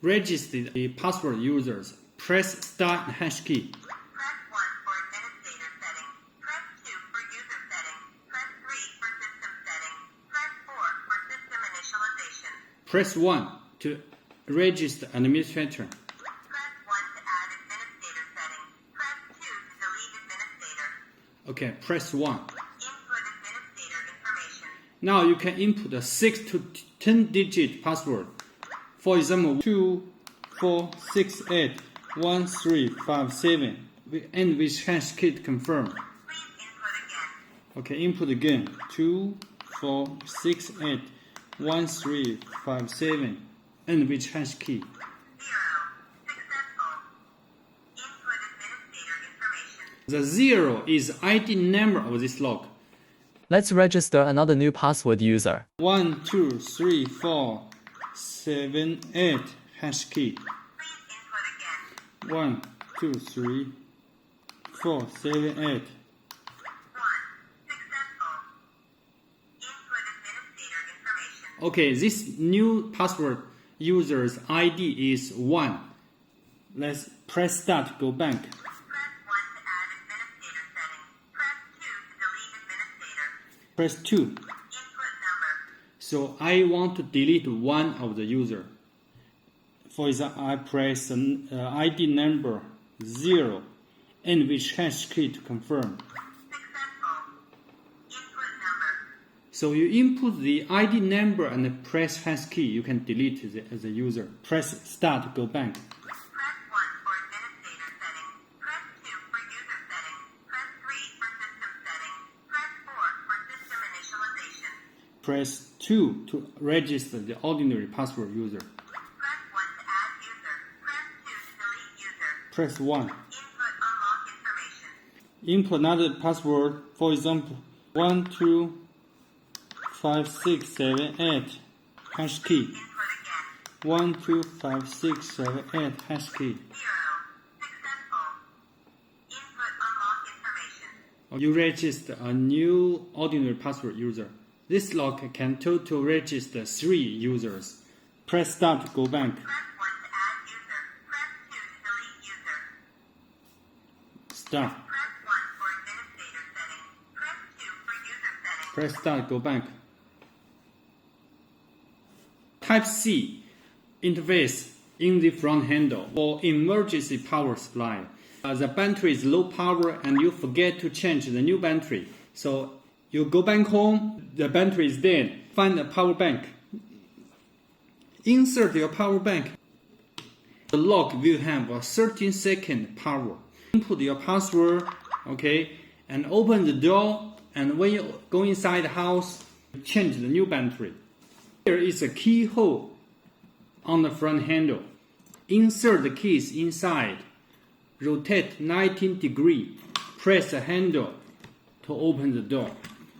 Register the password users. Press start and hash key. Press 1 for administrator setting. Press 2 for user setting. Press 3 for system setting. Press 4 for system initialization. Press 1 to register administrator. Press 1 to add administrator setting. Press 2 to delete administrator. Okay, press 1. Input administrator information. Now you can input a 6 to 10 digit password. For example, 24681357 and with hash key to confirm. Please input again. Okay, input again. 24681357 and with hash key. 0. Successful. Input administrator information. The 0 is ID number of this log. Let's register another new password user. 123478 hash key. Please input again. 123478. 1. Successful. Input administrator information. Okay, this new password user's ID is 1. Let's press start, go back. Press 1 to add administrator setting. Press 2 to delete administrator. Press 2. Input number. So I want to delete one of the user. For example, I press ID number 0 and with hash key to confirm. Successful. Input number. So you input the ID number and press hash key, you can delete the user. Press start, go back. Press 1 for administrator setting. Press 2 for user setting. Press 3 for system setting. Press 4 for system initialization. Press 2 to register the ordinary password user. Press 1 to add user. Press 2 to delete user. Press 1. Input unlock information. Input another password, for example, 125678 hash key. Input again. 125678 hash key. 0. Successful. Input unlock information. You register a new ordinary password user. This log can total register 3 users. Press start, go back. Press 1 to add user. Press 2 to delete user. Start. Press 1 for administrator setting. Press 2 for user setting. Press start, go back. Type C interface in the front handle for emergency power supply. The battery is low power and you forget to change the new battery. So you go back home, the battery is dead. Find a power bank. Insert your power bank. The log will have a 13-second power. Input your password, okay, and open the door. And when you go inside the house, change the new battery. There is a keyhole on the front handle. Insert the keys inside. Rotate 19 degrees. Press the handle to open the door.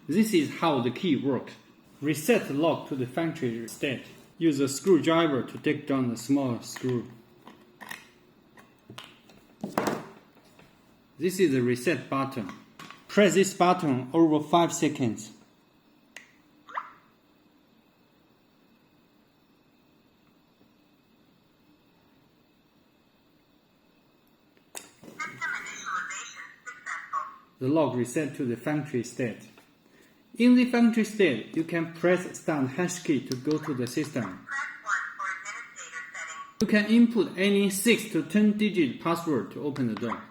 This is how the key works. Reset the lock to the factory state. Use a screwdriver to take down the small screw. This is the reset button. Press this button over 5 seconds. System initialization successful. The log reset to the factory state. In the factory state, you can press start hash key to go to the system. Press 1 for administrator setting. You can input any 6 to 10 digit password to open the door.